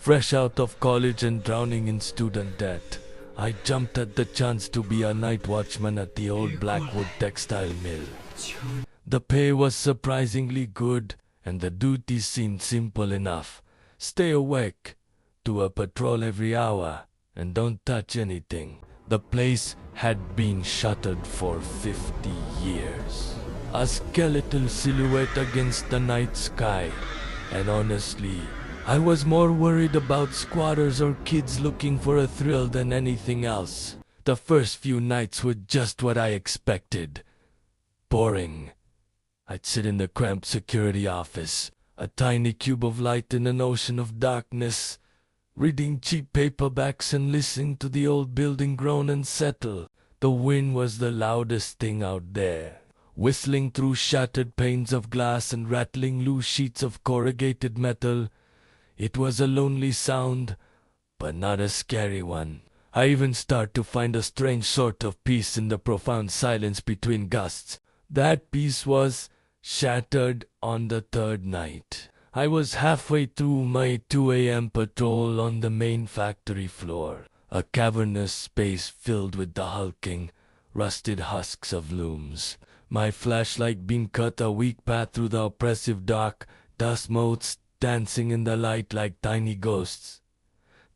Fresh out of college and drowning in student debt, I jumped at the chance to be a night watchman at the old Blackwood textile mill. The pay was surprisingly good, and the duties seemed simple enough. Stay awake, do a patrol every hour, and don't touch anything. The place had been shuttered for 50 years. A skeletal silhouette against the night sky, and honestly, I was more worried about squatters or kids looking for a thrill than anything else. The first few nights were just what I expected. Boring. I'd sit in the cramped security office, a tiny cube of light in an ocean of darkness, reading cheap paperbacks and listening to the old building groan and settle. The wind was the loudest thing out there, whistling through shattered panes of glass and rattling loose sheets of corrugated metal. It was a lonely sound, but not a scary one. I even started to find a strange sort of peace in the profound silence between gusts. That peace was shattered on the third night. I was halfway through my 2 a.m. patrol on the main factory floor, a cavernous space filled with the hulking, rusted husks of looms. My flashlight beam cut a weak path through the oppressive dark, dust motes dancing in the light like tiny ghosts.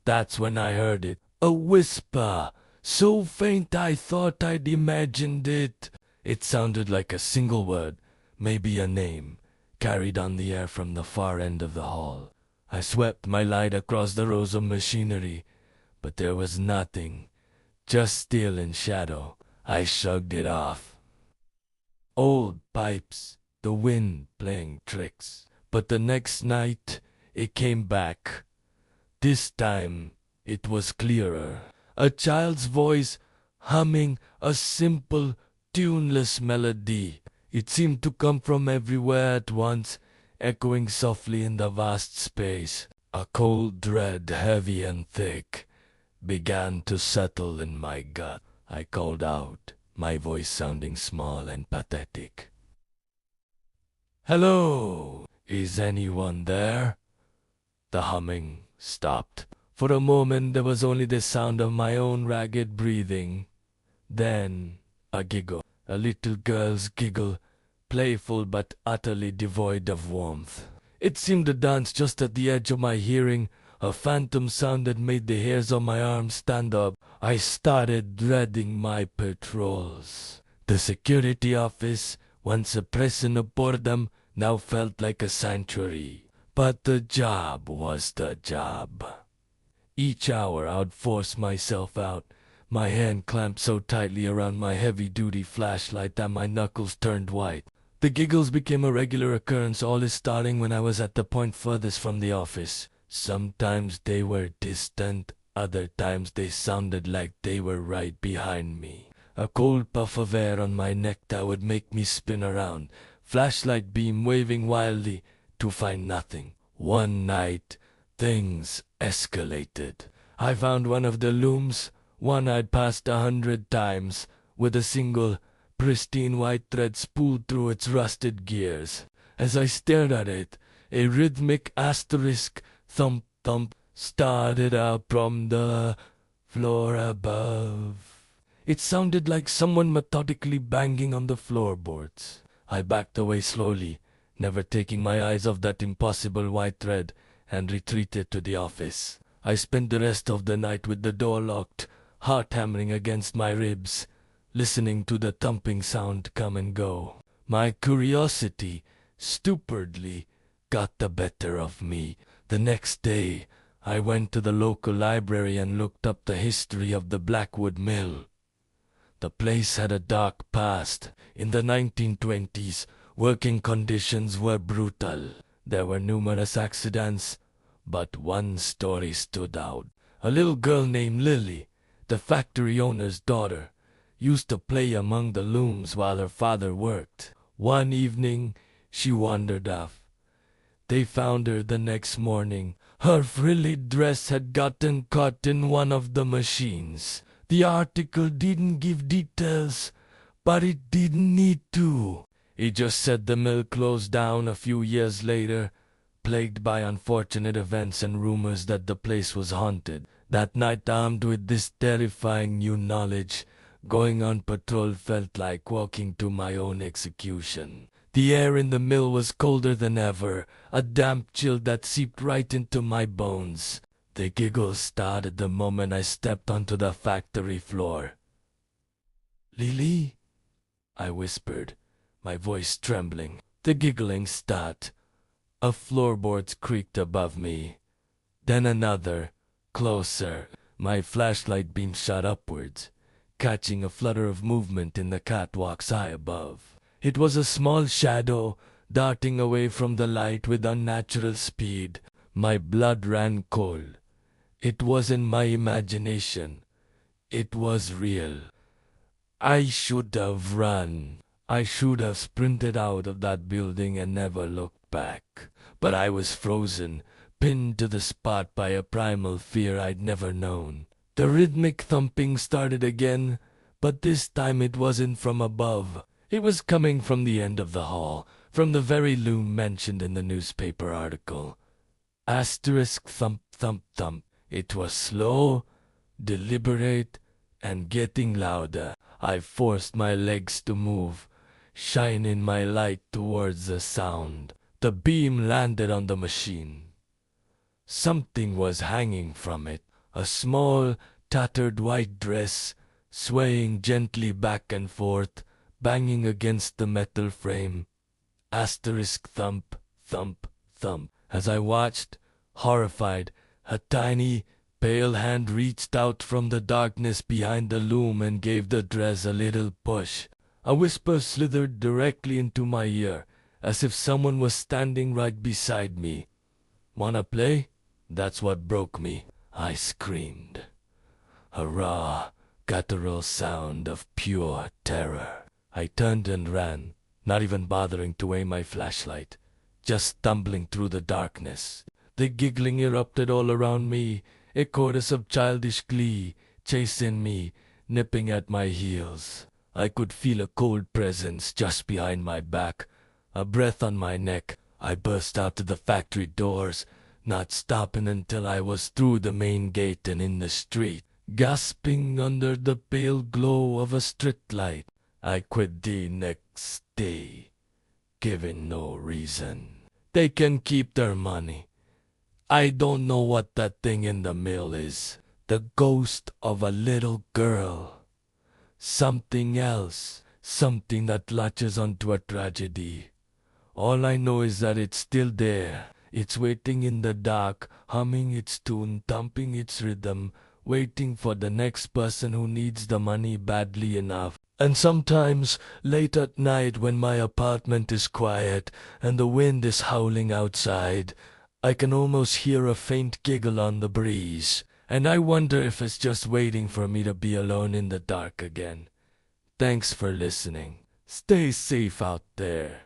That's when I heard it. A whisper, so faint I thought I'd imagined it. It sounded like a single word, maybe a name, carried on the air from the far end of the hall. I swept my light across the rows of machinery, but there was nothing, just steel and shadow. I shrugged it off. Old pipes, the wind playing tricks. But the next night, it came back. This time, it was clearer. A child's voice humming a simple, tuneless melody. It seemed to come from everywhere at once, echoing softly in the vast space. A cold dread, heavy and thick, began to settle in my gut. I called out, my voice sounding small and pathetic. "Hello, is anyone there?" The humming stopped. For a moment there was only the sound of my own ragged breathing. Then a giggle, a little girl's giggle, playful but utterly devoid of warmth. It seemed to dance just at the edge of my hearing, a phantom sound that made the hairs on my arms stand up. I started dreading my patrols. The security office, once a prison of boredom, now felt like a sanctuary. But the job was the job. Each hour I'd force myself out, my hand clamped so tightly around my heavy-duty flashlight that my knuckles turned white. The giggles became a regular occurrence, always starting when I was at the point furthest from the office. Sometimes they were distant, other times they sounded like they were right behind me. A cold puff of air on my neck that would make me spin around, flashlight beam waving wildly, to find nothing. One night, things escalated. I found one of the looms, one I'd passed 100 times, with a single, pristine white thread spooled through its rusted gears. As I stared at it, a rhythmic asterisk thump thump started out from the floor above. It sounded like someone methodically banging on the floorboards. I backed away slowly, never taking my eyes off that impossible white thread, and retreated to the office. I spent the rest of the night with the door locked, heart hammering against my ribs, listening to the thumping sound come and go. My curiosity, stupidly, got the better of me. The next day, I went to the local library and looked up the history of the Blackwood Mill. The place had a dark past. In the 1920s, working conditions were brutal. There were numerous accidents, but one story stood out. A little girl named Lily, the factory owner's daughter, used to play among the looms while her father worked. One evening, she wandered off. They found her the next morning. Her frilly dress had gotten caught in one of the machines. The article didn't give details, but it didn't need to. It just said the mill closed down a few years later, plagued by unfortunate events and rumors that the place was haunted. That night, armed with this terrifying new knowledge, going on patrol felt like walking to my own execution. The air in the mill was colder than ever, a damp chill that seeped right into my bones. The giggles started the moment I stepped onto the factory floor. "Lily?" I whispered, my voice trembling. The giggling stopped. A floorboards creaked above me. Then another, closer. My flashlight beam shot upwards, catching a flutter of movement in the catwalks high above. It was a small shadow, darting away from the light with unnatural speed. My blood ran cold. It wasn't my imagination. It was real. I should have run. I should have sprinted out of that building and never looked back. But I was frozen, pinned to the spot by a primal fear I'd never known. The rhythmic thumping started again, but this time it wasn't from above. It was coming from the end of the hall, from the very loom mentioned in the newspaper article. Asterisk thump thump thump. It was slow, deliberate, and getting louder. I forced my legs to move, shining my light towards the sound. The beam landed on the machine. Something was hanging from it, a small, tattered white dress, swaying gently back and forth, banging against the metal frame. Asterisk thump, thump, thump. As I watched, horrified, a tiny, pale hand reached out from the darkness behind the loom and gave the dress a little push. A whisper slithered directly into my ear, as if someone was standing right beside me. "Wanna play?" That's what broke me. I screamed. A raw, guttural sound of pure terror. I turned and ran, not even bothering to aim my flashlight, just stumbling through the darkness. The giggling erupted all around me, a chorus of childish glee, chasing me, nipping at my heels. I could feel a cold presence just behind my back, a breath on my neck. I burst out to the factory doors, not stopping until I was through the main gate and in the street, gasping under the pale glow of a street light. I quit the next day, giving no reason. They can keep their money. I don't know what that thing in the mill is. The ghost of a little girl. Something else. Something that latches onto a tragedy. All I know is that it's still there. It's waiting in the dark, humming its tune, thumping its rhythm, waiting for the next person who needs the money badly enough. And sometimes, late at night when my apartment is quiet and the wind is howling outside, I can almost hear a faint giggle on the breeze, and I wonder if it's just waiting for me to be alone in the dark again. Thanks for listening. Stay safe out there.